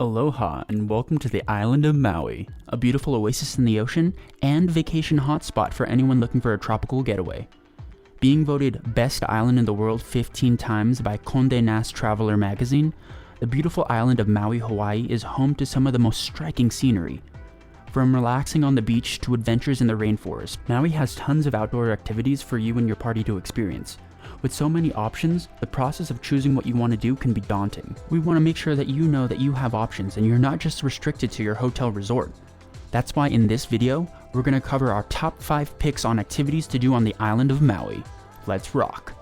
Aloha and welcome to the island of Maui, a beautiful oasis in the ocean and vacation hotspot for anyone looking for a tropical getaway. Being voted best island in the world 15 times by Condé Nast Traveler magazine, the beautiful island of Maui, Hawaii is home to some of the most striking scenery. From relaxing on the beach to adventures in the rainforest, Maui has tons of outdoor activities for you and your party to experience. With so many options, the process of choosing what you want to do can be daunting. We want to make sure that you know that you have options and you're not just restricted to your hotel resort. That's why in this video, we're going to cover our top 5 picks on activities to do on the island of Maui. Let's rock!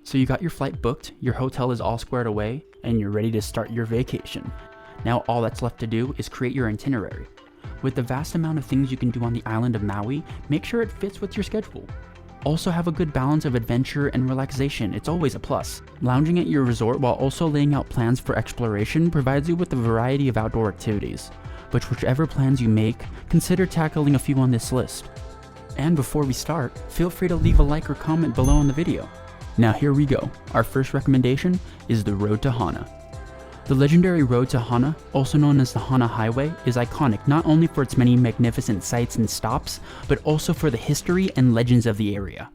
So you got your flight booked, your hotel is all squared away, and you're ready to start your vacation. Now all that's left to do is create your itinerary. With the vast amount of things you can do on the island of Maui, make sure it fits with your schedule. Also have a good balance of adventure and relaxation, it's always a plus. Lounging at your resort while also laying out plans for exploration provides you with a variety of outdoor activities. But whichever plans you make, consider tackling a few on this list. And before we start, feel free to leave a like or comment below on the video. Now here we go. Our first recommendation is the Road to Hana. The legendary Road to Hana, also known as the Hana Highway, is iconic not only for its many magnificent sights and stops, but also for the history and legends of the area.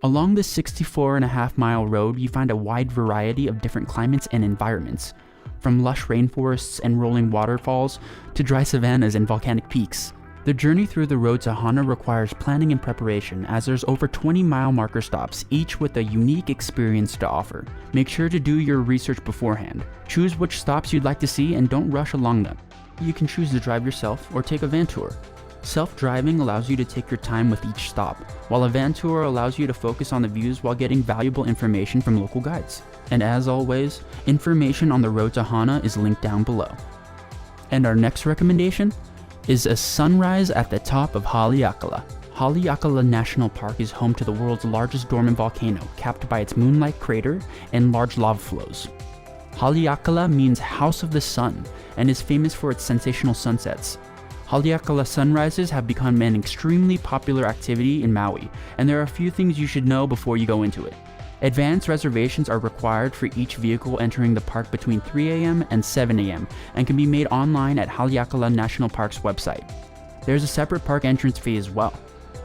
Along this 64.5-mile road, you find a wide variety of different climates and environments, from lush rainforests and rolling waterfalls to dry savannas and volcanic peaks. The journey through the Road to Hana requires planning and preparation, as there's over 20 mile marker stops, each with a unique experience to offer. Make sure to do your research beforehand. Choose which stops you'd like to see and don't rush along them. You can choose to drive yourself or take a van tour. Self-driving allows you to take your time with each stop, while a van tour allows you to focus on the views while getting valuable information from local guides. And as always, information on the Road to Hana is linked down below. And our next recommendation is a sunrise at the top of Haleakala. Haleakala National Park is home to the world's largest dormant volcano, capped by its moon-like crater and large lava flows. Haleakala means House of the Sun and is famous for its sensational sunsets. Haleakala sunrises have become an extremely popular activity in Maui, and there are a few things you should know before you go into it. Advanced reservations are required for each vehicle entering the park between 3 a.m. and 7 a.m. and can be made online at Haleakala National Park's website. There's a separate park entrance fee as well,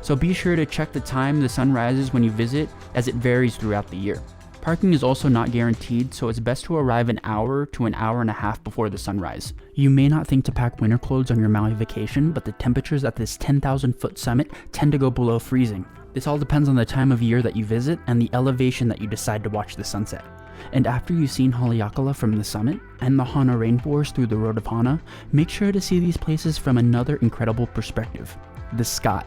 so be sure to check the time the sun rises when you visit, as it varies throughout the year. Parking is also not guaranteed, so it's best to arrive an hour to an hour and a half before the sunrise. You may not think to pack winter clothes on your Maui vacation, but the temperatures at this 10,000-foot summit tend to go below freezing. This all depends on the time of year that you visit and the elevation that you decide to watch the sunset. And after you've seen Haleakala from the summit and the Hana Rainforest through the Road of Hana, make sure to see these places from another incredible perspective: the sky.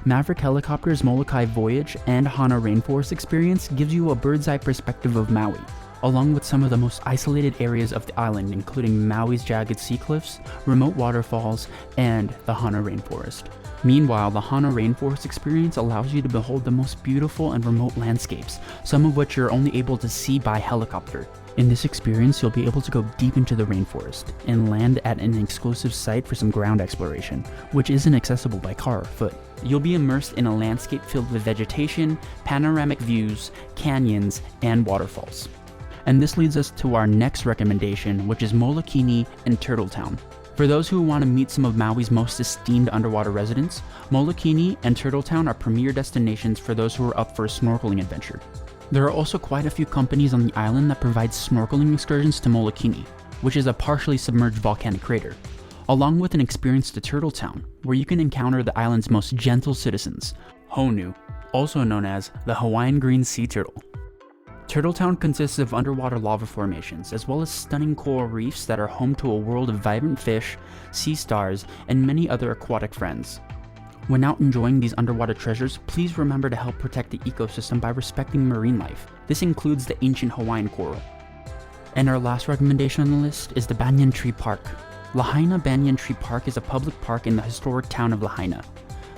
Maverick Helicopters' Molokai voyage and Hana Rainforest experience gives you a bird's eye perspective of Maui, along with some of the most isolated areas of the island, including Maui's jagged sea cliffs, remote waterfalls, and the Hana Rainforest. Meanwhile, the Hana Rainforest experience allows you to behold the most beautiful and remote landscapes, some of which you're only able to see by helicopter. In this experience, you'll be able to go deep into the rainforest and land at an exclusive site for some ground exploration, which isn't accessible by car or foot. You'll be immersed in a landscape filled with vegetation, panoramic views, canyons, and waterfalls. And this leads us to our next recommendation, which is Molokini and Turtletown. For those who want to meet some of Maui's most esteemed underwater residents, Molokini and Turtletown are premier destinations for those who are up for a snorkeling adventure. There are also quite a few companies on the island that provide snorkeling excursions to Molokini, which is a partially submerged volcanic crater, along with an experience to Turtletown, where you can encounter the island's most gentle citizens, Honu, also known as the Hawaiian green sea turtle. Turtletown consists of underwater lava formations, as well as stunning coral reefs that are home to a world of vibrant fish, sea stars, and many other aquatic friends. When out enjoying these underwater treasures, please remember to help protect the ecosystem by respecting marine life. This includes the ancient Hawaiian coral. And our last recommendation on the list is the Banyan Tree Park. Lahaina Banyan Tree Park is a public park in the historic town of Lahaina.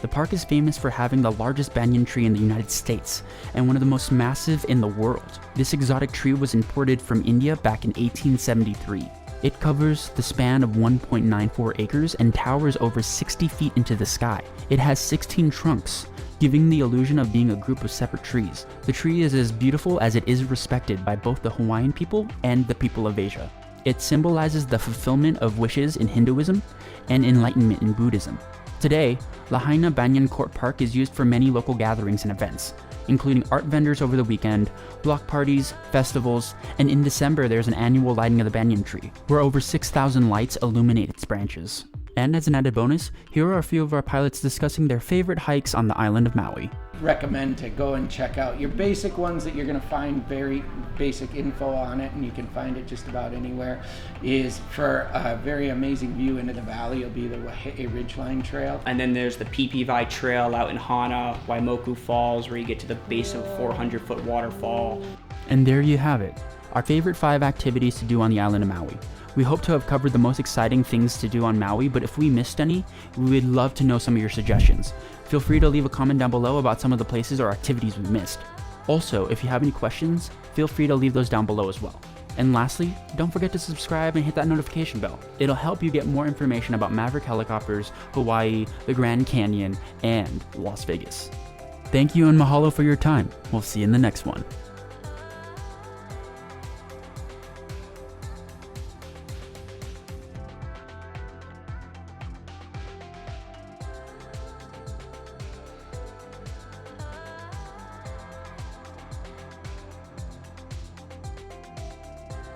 The park is famous for having the largest banyan tree in the United States and one of the most massive in the world. This exotic tree was imported from India back in 1873. It covers the span of 1.94 acres and towers over 60 feet into the sky. It has 16 trunks, giving the illusion of being a group of separate trees. The tree is as beautiful as it is respected by both the Hawaiian people and the people of Asia. It symbolizes the fulfillment of wishes in Hinduism and enlightenment in Buddhism. Today, Lahaina Banyan Court Park is used for many local gatherings and events, including art vendors over the weekend, block parties, festivals, and in December there's an annual lighting of the banyan tree, where over 6,000 lights illuminate its branches. And as an added bonus, here are a few of our pilots discussing their favorite hikes on the island of Maui. Recommend to go and check out your basic ones that you're going to find very basic info on it, and you can find it just about anywhere. Is for a very amazing view into the valley, you'll be the Wahe'e Ridgeline Trail. And then there's the Pipiwai Trail out in Hana, Waimoku Falls, where you get to the base of a 400-foot waterfall. And there you have it, our favorite 5 activities to do on the island of Maui. We hope to have covered the most exciting things to do on Maui, but if we missed any, we would love to know some of your suggestions. Feel free to leave a comment down below about some of the places or activities we missed. Also, if you have any questions, feel free to leave those down below as well. And lastly, don't forget to subscribe and hit that notification bell. It'll help you get more information about Maverick Helicopters, Hawaii, the Grand Canyon, and Las Vegas. Thank you and mahalo for your time. We'll see you in the next one.